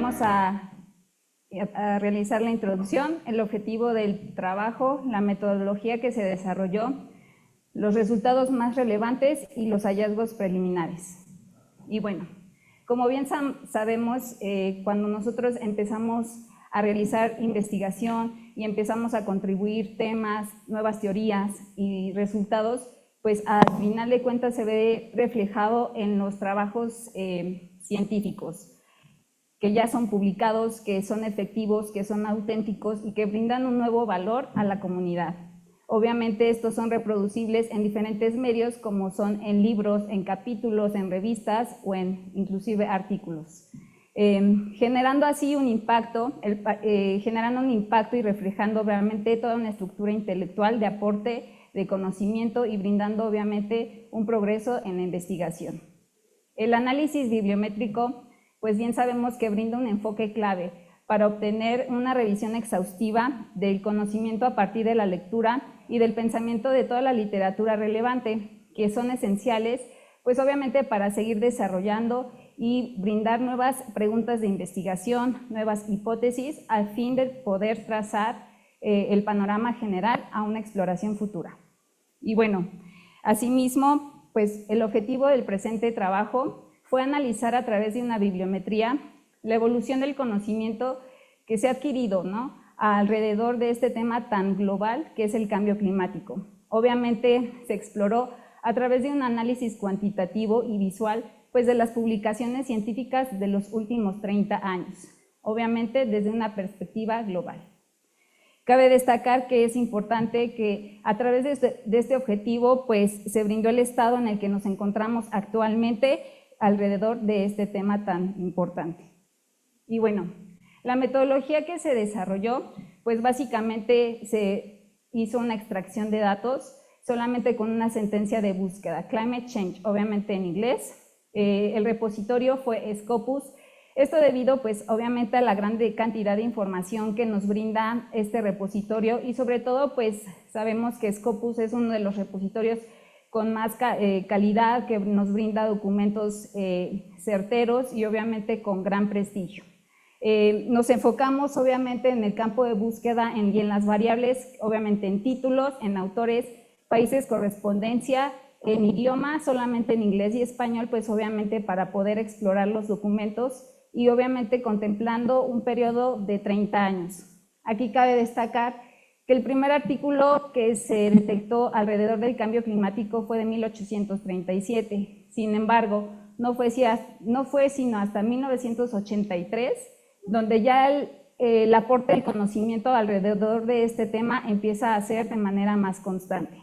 vamos a realizar la introducción, el objetivo del trabajo, la metodología que se desarrolló, los resultados más relevantes y los hallazgos preliminares. Y bueno, como bien sabemos, cuando nosotros empezamos a realizar investigación y empezamos a contribuir temas, nuevas teorías y resultados, pues al final de cuentas se ve reflejado en los trabajos científicos, que ya son publicados, que son efectivos, que son auténticos y que brindan un nuevo valor a la comunidad. Obviamente estos son reproducibles en diferentes medios, como son en libros, en capítulos, en revistas o en inclusive artículos. Generando así un impacto, y reflejando realmente toda una estructura intelectual de aporte de conocimiento y brindando obviamente un progreso en la investigación. El análisis bibliométrico, pues bien sabemos que brinda un enfoque clave para obtener una revisión exhaustiva del conocimiento a partir de la lectura y del pensamiento de toda la literatura relevante, que son esenciales, pues obviamente para seguir desarrollando y brindar nuevas preguntas de investigación, nuevas hipótesis, al fin de poder trazar el panorama general a una exploración futura. Y bueno, asimismo, pues el objetivo del presente trabajo fue analizar a través de una bibliometría la evolución del conocimiento que se ha adquirido, ¿no?, alrededor de este tema tan global que es el cambio climático. Obviamente se exploró a través de un análisis cuantitativo y visual, pues de las publicaciones científicas de los últimos 30 años, obviamente desde una perspectiva global. Cabe destacar que es importante que a través de este objetivo pues se brindó el estado en el que nos encontramos actualmente alrededor de este tema tan importante. Y bueno, la metodología que se desarrolló, pues básicamente se hizo una extracción de datos solamente con una sentencia de búsqueda, Climate Change, obviamente en inglés. El repositorio fue Scopus. Esto debido, pues, obviamente a la gran cantidad de información que nos brinda este repositorio y sobre todo, pues, sabemos que Scopus es uno de los repositorios con más calidad, que nos brinda documentos certeros y obviamente con gran prestigio. Nos enfocamos obviamente en el campo de búsqueda y en las variables, obviamente en títulos, en autores, países, correspondencia, en idioma, solamente en inglés y español, pues obviamente para poder explorar los documentos y obviamente contemplando un periodo de 30 años. Aquí cabe destacar que el primer artículo que se detectó alrededor del cambio climático fue de 1837. Sin embargo, no fue sino hasta 1983, donde ya el aporte del conocimiento alrededor de este tema empieza a ser de manera más constante.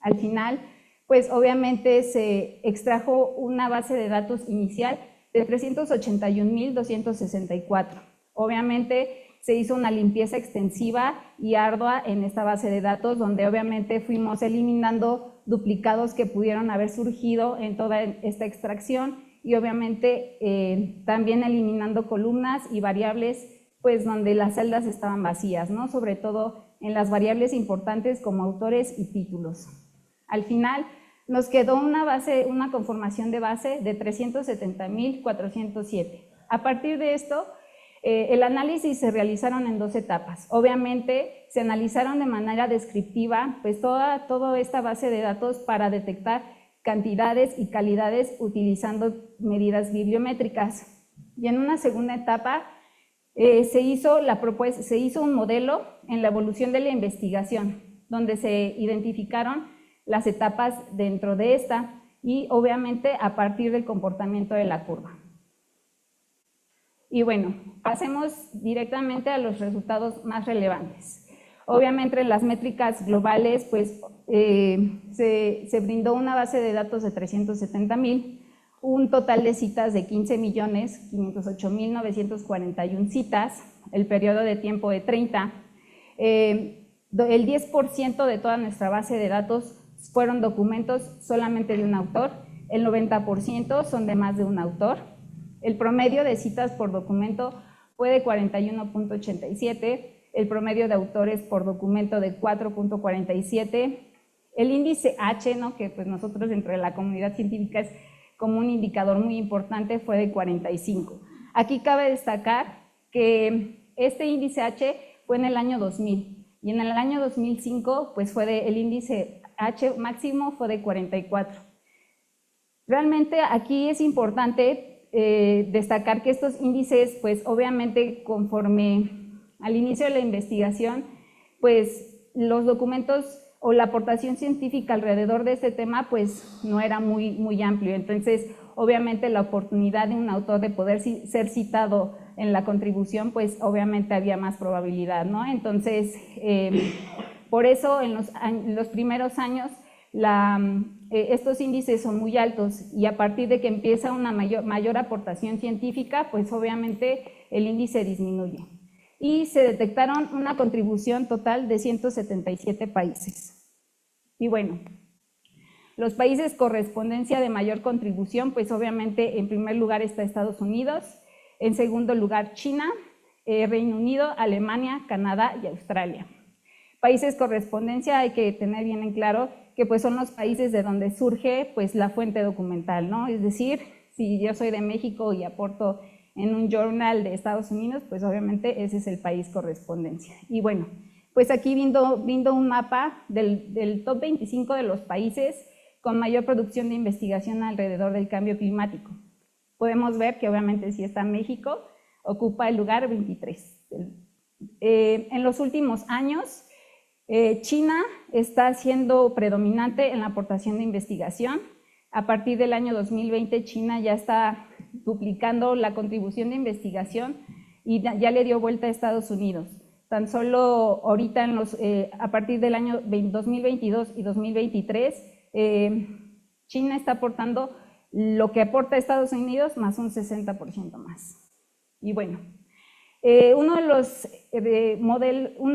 Al final, pues obviamente se extrajo una base de datos inicial de 381.264. Obviamente se hizo una limpieza extensiva y ardua en esta base de datos, donde obviamente fuimos eliminando duplicados que pudieron haber surgido en toda esta extracción y obviamente también eliminando columnas y variables, pues donde las celdas estaban vacías, ¿no?, sobre todo en las variables importantes como autores y títulos. Al final nos quedó una conformación de base de 370.407. A partir de esto, el análisis se realizaron en 2 etapas. Obviamente se analizaron de manera descriptiva pues toda esta base de datos para detectar cantidades y calidades utilizando medidas bibliométricas. Y en una segunda etapa se hizo un modelo en la evolución de la investigación, donde se identificaron las etapas dentro de esta y obviamente a partir del comportamiento de la curva. Y bueno, pasemos directamente a los resultados más relevantes. Obviamente en las métricas globales pues se brindó una base de datos de 370.000, un total de citas de 15.508.941 citas, el periodo de tiempo de 30. El 10% de toda nuestra base de datos fueron documentos solamente de un autor, el 90% son de más de un autor. El promedio de citas por documento fue de 41.87, el promedio de autores por documento de 4.47, el índice H, ¿no?, que pues nosotros dentro de la comunidad científica es como un indicador muy importante, fue de 45. Aquí cabe destacar que este índice H fue en el año 2000 y en el año 2005 pues el índice H máximo fue de 44. Realmente aquí es importante destacar que estos índices, pues obviamente conforme al inicio de la investigación, pues los documentos o la aportación científica alrededor de este tema pues no era muy amplio. Entonces, obviamente la oportunidad de un autor de poder ser citado en la contribución, pues obviamente había más probabilidad, ¿no? Entonces, por eso en los primeros años estos índices son muy altos y a partir de que empieza una mayor aportación científica, pues obviamente el índice disminuye. Y se detectaron una contribución total de 177 países. Y bueno, los países correspondencia de mayor contribución, pues obviamente en primer lugar está Estados Unidos, en segundo lugar China, Reino Unido, Alemania, Canadá y Australia. Países correspondencia hay que tener bien en claro que pues son los países de donde surge pues la fuente documental, ¿no? Es decir, si yo soy de México y aporto en un journal de Estados Unidos, pues obviamente ese es el país correspondencia. Y bueno, pues aquí viendo un mapa del top 25 de los países con mayor producción de investigación alrededor del cambio climático. Podemos ver que obviamente si está México, ocupa el lugar 23. En los últimos años, China está siendo predominante en la aportación de investigación. A partir del año 2020, China ya está duplicando la contribución de investigación y ya le dio vuelta a Estados Unidos. Tan solo ahorita, a partir del año 2022 y 2023, China está aportando lo que aporta Estados Unidos más un 60% más. Y bueno, una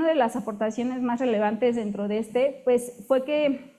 de las aportaciones más relevantes dentro de pues fue que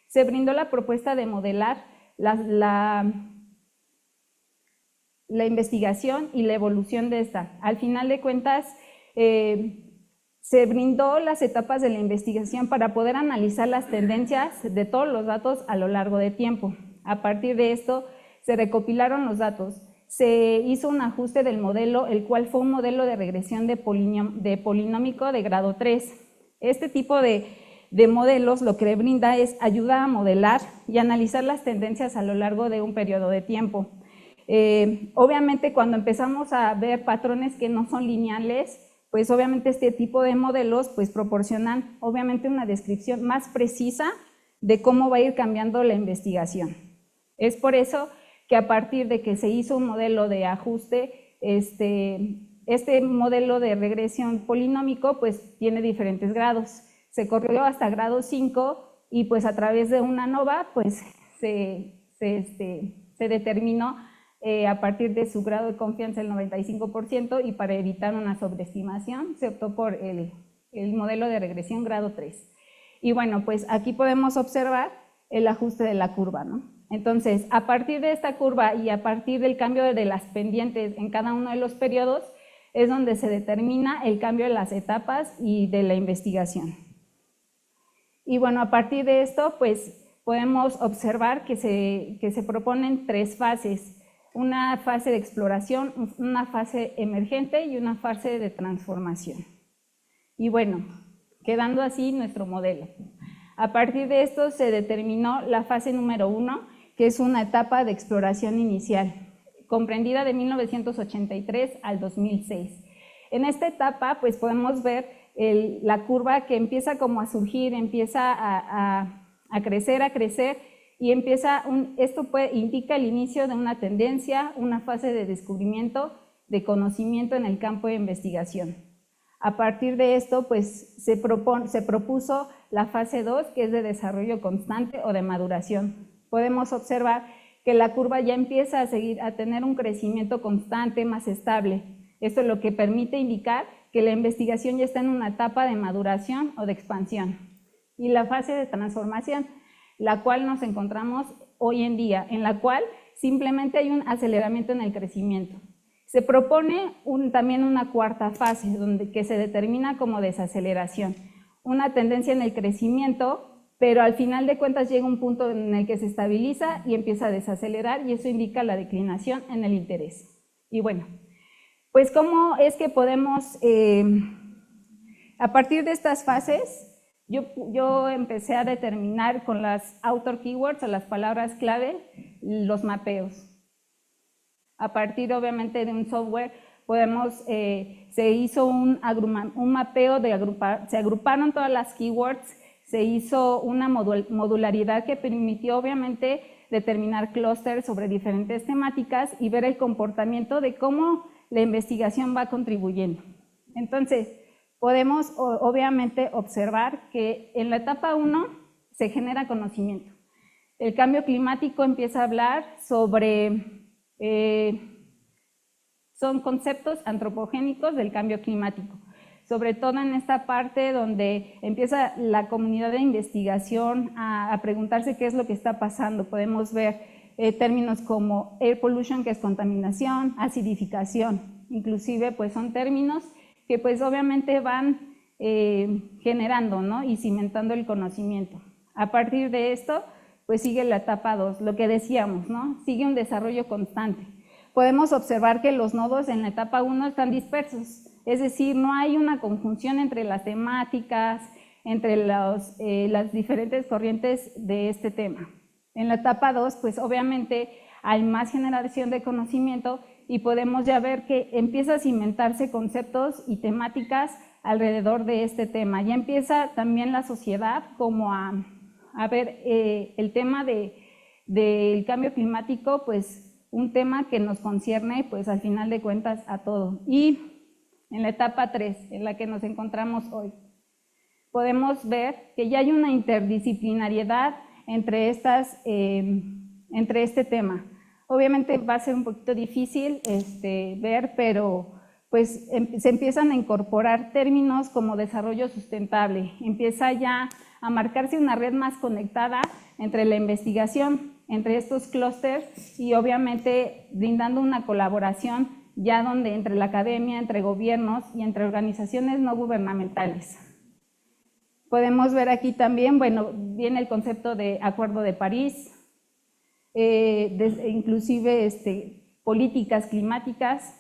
se brindó la propuesta de modelar la investigación y la evolución de esta. Al final de cuentas, se brindó las etapas de la investigación para poder analizar las tendencias de todos los datos a lo largo de tiempo. A partir de esto, se recopilaron los datos. Se hizo un ajuste del modelo, el cual fue un modelo de regresión de polinómico de grado 3. Este tipo de modelos lo que le brinda es ayuda a modelar y analizar las tendencias a lo largo de un periodo de tiempo. Obviamente cuando empezamos a ver patrones que no son lineales, pues obviamente este tipo de modelos pues proporcionan obviamente una descripción más precisa de cómo va a ir cambiando la investigación. Es por eso que a partir de que se hizo un modelo de ajuste, este modelo de regresión polinómico pues tiene diferentes grados. Se corrió hasta grado 5 y pues a través de una ANOVA pues se determinó a partir de su grado de confianza el 95% y para evitar una sobreestimación se optó por el modelo de regresión grado 3. Y bueno, pues aquí podemos observar el ajuste de la curva, ¿no? Entonces, a partir de esta curva y a partir del cambio de las pendientes en cada uno de los periodos, es donde se determina el cambio de las etapas y de la investigación. Y bueno, a partir de esto, pues podemos observar que se proponen 3 fases. Una fase de exploración, una fase emergente y una fase de transformación. Y bueno, quedando así nuestro modelo. A partir de esto se determinó la fase número 1, que es una etapa de exploración inicial, comprendida de 1983 al 2006. En esta etapa, pues podemos ver la curva que empieza como a surgir, empieza a crecer, y esto indica el inicio de una tendencia, una fase de descubrimiento, de conocimiento en el campo de investigación. A partir de esto, pues se propuso la fase 2, que es de desarrollo constante o de maduración. Podemos observar que la curva ya empieza a tener un crecimiento constante, más estable. Esto es lo que permite indicar que la investigación ya está en una etapa de maduración o de expansión. Y la fase de transformación, la cual nos encontramos hoy en día, en la cual simplemente hay un aceleramiento en el crecimiento. Se propone también una cuarta fase, que se determina como desaceleración, una tendencia en el crecimiento, pero al final de cuentas llega un punto en el que se estabiliza y empieza a desacelerar, y eso indica la declinación en el interés. Y bueno, Pues, ¿cómo es que podemos, a partir de estas fases, yo empecé a determinar con las author keywords o las palabras clave los mapeos. A partir, obviamente, de un software, se hizo un mapeo se agruparon todas las keywords, se hizo una modularidad que permitió, obviamente, determinar clústeres sobre diferentes temáticas y ver el comportamiento de cómo la investigación va contribuyendo. Entonces, podemos obviamente observar que en la etapa 1 se genera conocimiento. El cambio climático empieza a hablar sobre, son conceptos antropogénicos del cambio climático, sobre todo en esta parte donde empieza la comunidad de investigación a preguntarse qué es lo que está pasando. Podemos ver términos como air pollution, que es contaminación, acidificación, inclusive pues son términos que pues obviamente van generando, ¿no?, y cimentando el conocimiento. A partir de esto, pues sigue la etapa 2, lo que decíamos, ¿no?, sigue un desarrollo constante. Podemos observar que los nodos en la etapa 1 están dispersos, es decir, no hay una conjunción entre las temáticas, entre las diferentes corrientes de este tema. En la etapa 2, pues obviamente hay más generación de conocimiento y podemos ya ver que empieza a cimentarse conceptos y temáticas alrededor de este tema. Ya empieza también la sociedad como a ver el tema del cambio climático, pues un tema que nos concierne, pues al final de cuentas, a todo. Y en la etapa 3, en la que nos encontramos hoy, podemos ver que ya hay una interdisciplinariedad entre este tema. Obviamente va a ser un poquito difícil ver, pero pues se empiezan a incorporar términos como desarrollo sustentable, empieza ya a marcarse una red más conectada entre la investigación, entre estos clústeres y obviamente brindando una colaboración ya donde entre la academia, entre gobiernos y entre organizaciones no gubernamentales. Podemos ver aquí también, bueno, viene el concepto de Acuerdo de París, inclusive políticas climáticas,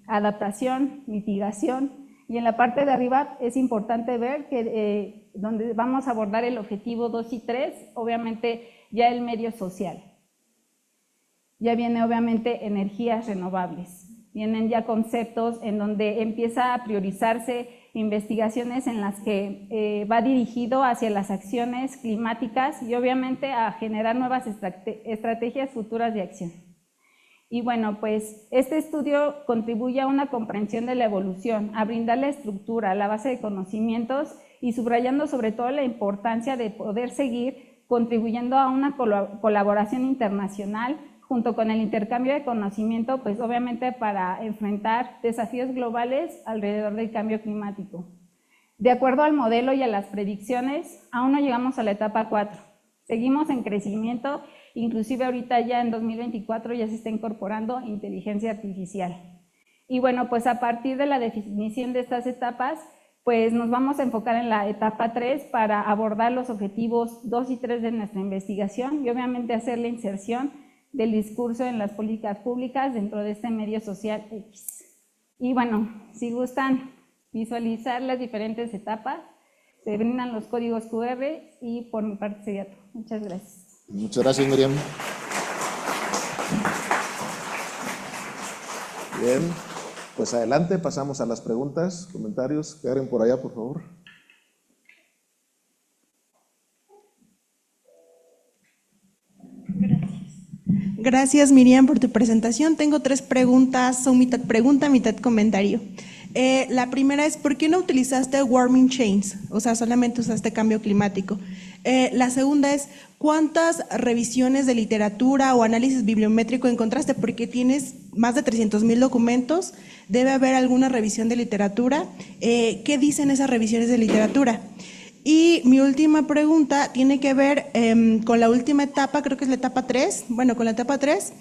adaptación, mitigación, y en la parte de arriba es importante ver que donde vamos a abordar el objetivo 2 y 3, obviamente ya el medio social. Ya viene obviamente energías renovables, vienen ya conceptos en donde empieza a priorizarse investigaciones en las que va dirigido hacia las acciones climáticas y obviamente a generar nuevas estrategias futuras de acción. Y bueno, pues este estudio contribuye a una comprensión de la evolución, a brindar la estructura, la base de conocimientos y subrayando sobre todo la importancia de poder seguir contribuyendo a una colaboración internacional junto con el intercambio de conocimiento, pues obviamente para enfrentar desafíos globales alrededor del cambio climático. De acuerdo al modelo y a las predicciones, aún no llegamos a la etapa 4. Seguimos en crecimiento, inclusive ahorita ya en 2024 ya se está incorporando inteligencia artificial. Y bueno, pues a partir de la definición de estas etapas, pues nos vamos a enfocar en la etapa 3 para abordar los objetivos 2 y 3 de nuestra investigación y obviamente hacer la inserción del discurso en las políticas públicas dentro de este medio social X. Y bueno, si gustan visualizar las diferentes etapas, se brindan los códigos QR y por mi parte sería todo. Muchas gracias. Muchas gracias, Miriam. Bien, pues adelante, pasamos a las preguntas, comentarios. Karen, por allá, por favor. Gracias, Miriam, por tu presentación. Tengo 3 preguntas, son mitad pregunta, mitad comentario. La primera es, ¿por qué no utilizaste warming chains? O sea, solamente usaste cambio climático. La segunda es, ¿cuántas revisiones de literatura o análisis bibliométrico encontraste? Porque tienes más de 300,000 documentos, debe haber alguna revisión de literatura. ¿Qué dicen esas revisiones de literatura? Y mi última pregunta tiene que ver con la última etapa, creo que es la etapa 3. Bueno, con la etapa 3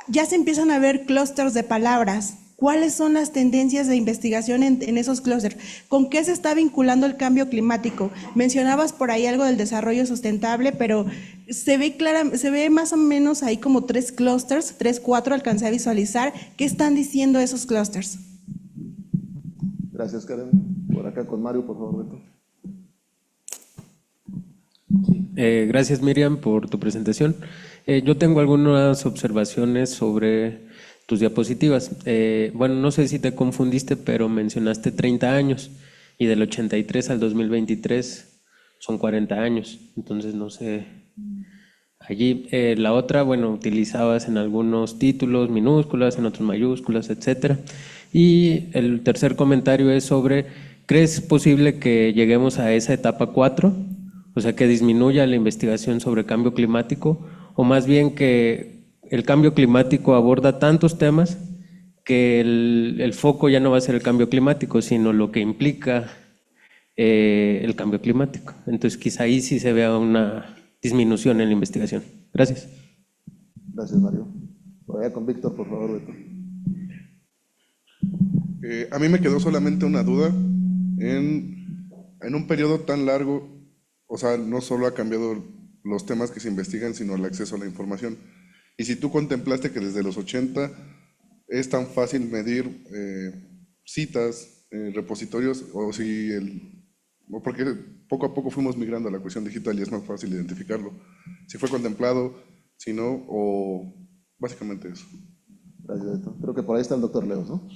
ya se empiezan a ver clústeres de palabras. ¿Cuáles son las tendencias de investigación en esos clústeres? ¿Con qué se está vinculando el cambio climático? Mencionabas por ahí algo del desarrollo sustentable, pero se ve más o menos ahí como 3 clústeres, 3, 4, alcancé a visualizar. ¿Qué están diciendo esos clústeres? Gracias, Karen. Por acá con Mario, por favor, Beto. Gracias, Miriam, por tu presentación. Yo tengo algunas observaciones sobre tus diapositivas. Bueno, no sé si te confundiste, pero mencionaste 30 años y del 83 al 2023 son 40 años. Entonces, no sé. Allí, la otra, bueno, utilizabas en algunos títulos minúsculas, en otros mayúsculas, etcétera. Y el tercer comentario es sobre, ¿crees posible que lleguemos a esa etapa 4? O sea, que disminuya la investigación sobre cambio climático, o más bien que el cambio climático aborda tantos temas que el foco ya no va a ser el cambio climático, sino lo que implica el cambio climático. Entonces, quizá ahí sí se vea una disminución en la investigación. Gracias. Gracias, Mario. Por allá con Víctor, por favor, Beto. A mí me quedó solamente una duda. En un periodo tan largo, o sea, no solo ha cambiado los temas que se investigan, sino el acceso a la información. Y si tú contemplaste que desde los 80 es tan fácil medir citas, repositorios, o porque poco a poco fuimos migrando a la cuestión digital y es más fácil identificarlo. Si fue contemplado, si no, o básicamente eso. Gracias, Beto. Creo que por ahí está el doctor Leos, ¿no?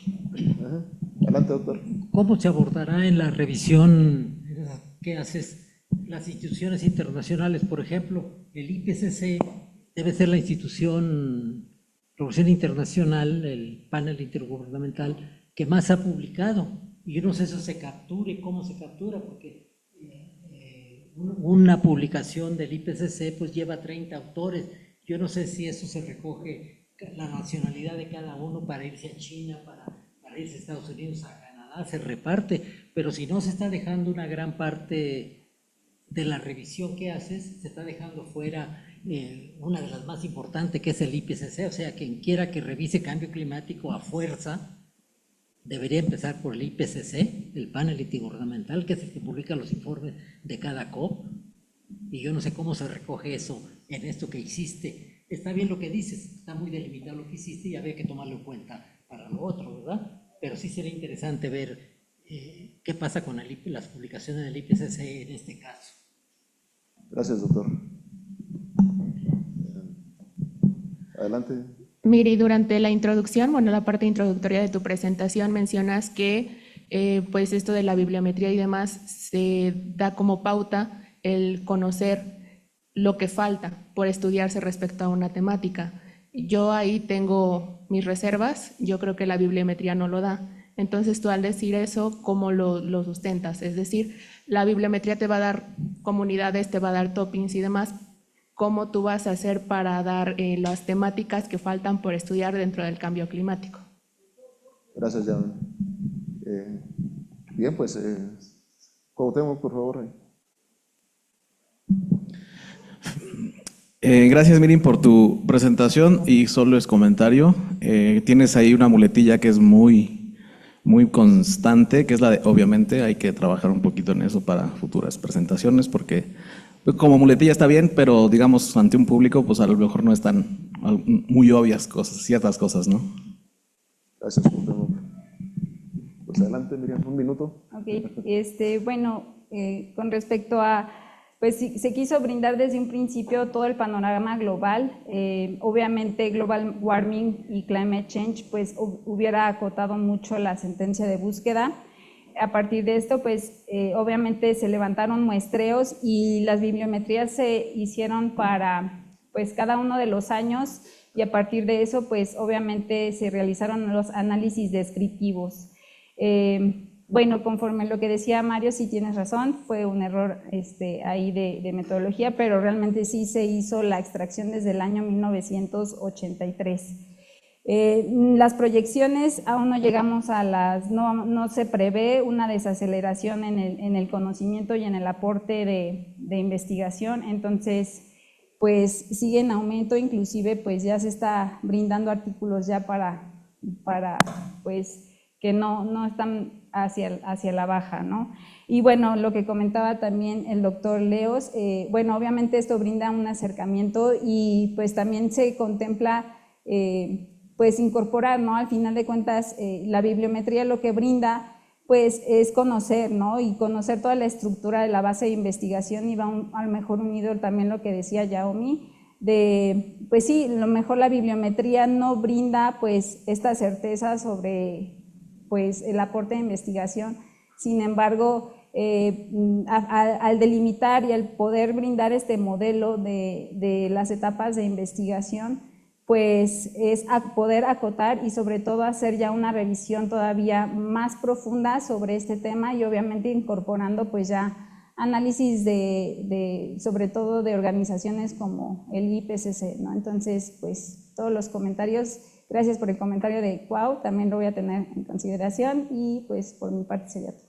Ajá. Adelante, doctor. ¿Cómo se abordará en la revisión que haces las instituciones internacionales? Por ejemplo, el IPCC debe ser la institución internacional, el panel intergubernamental que más ha publicado. Y yo no sé si eso se capture, cómo se captura, porque una publicación del IPCC pues lleva 30 autores. Yo no sé si eso se recoge la nacionalidad de cada uno para irse a China, para irse a Estados Unidos, a Canadá, se reparte, pero si no se está dejando una gran parte de la revisión que haces, se está dejando fuera una de las más importantes, que es el IPCC. O sea, quien quiera que revise cambio climático a fuerza, debería empezar por el IPCC, el panel intergubernamental, que es el que publica los informes de cada COP, y yo no sé cómo se recoge eso en esto que hiciste. Está bien lo que dices, está muy delimitado lo que hiciste y había que tomarlo en cuenta para lo otro, ¿verdad? Pero sí sería interesante ver qué pasa con las publicaciones del IPCC en este caso. Gracias, doctor. Adelante. Miri, durante la introducción, bueno, la parte introductoria de tu presentación mencionas que pues esto de la bibliometría y demás se da como pauta el conocer lo que falta por estudiarse respecto a una temática. Yo ahí tengo mis reservas, yo creo que la bibliometría no lo da. Entonces tú al decir eso, ¿cómo lo sustentas? Es decir, la bibliometría te va a dar comunidades, te va a dar toppings y demás. ¿Cómo tú vas a hacer para dar las temáticas que faltan por estudiar dentro del cambio climático? Gracias, Jan. Bien, pues, Cuauhtémoc, por favor. Gracias, Miriam, por tu presentación y solo es comentario. Tienes ahí una muletilla que es muy constante, que es la de, obviamente, hay que trabajar un poquito en eso para futuras presentaciones, porque como muletilla está bien, pero digamos ante un público, pues a lo mejor no están muy obvias cosas, ciertas cosas, ¿no? Gracias, Cuauhtémoc. Pues adelante, Miriam, un minuto. Ok, bueno, con respecto a, pues se quiso brindar desde un principio todo el panorama global. Obviamente global warming y climate change pues hubiera acotado mucho la sentencia de búsqueda. A partir de esto pues obviamente se levantaron muestreos y las bibliometrías se hicieron para pues cada uno de los años, y a partir de eso pues obviamente se realizaron los análisis descriptivos. Bueno, conforme lo que decía Mario, sí tienes razón, fue un error ahí de metodología, pero realmente sí se hizo la extracción desde el año 1983. Las proyecciones aún no llegamos a no se prevé una desaceleración en el conocimiento y en el aporte de investigación, entonces pues sigue en aumento, inclusive pues ya se está brindando artículos ya para para pues que no están hacia la baja, ¿no? Y bueno, lo que comentaba también el doctor Leos, bueno, obviamente esto brinda un acercamiento y pues también se contempla pues incorporar, ¿no? Al final de cuentas, la bibliometría lo que brinda pues es conocer, ¿no? Y conocer toda la estructura de la base de investigación, y va a lo mejor unido también lo que decía Yaomi, de, pues sí, a lo mejor la bibliometría no brinda pues esta certeza sobre pues el aporte de investigación. Sin embargo, al delimitar y al poder brindar este modelo de las etapas de investigación, pues es poder acotar y sobre todo hacer ya una revisión todavía más profunda sobre este tema, y obviamente incorporando pues ya análisis sobre todo de organizaciones como el IPCC, ¿no? Entonces, pues todos los comentarios, gracias por el comentario de Cuau, también lo voy a tener en consideración, y pues por mi parte sería todo.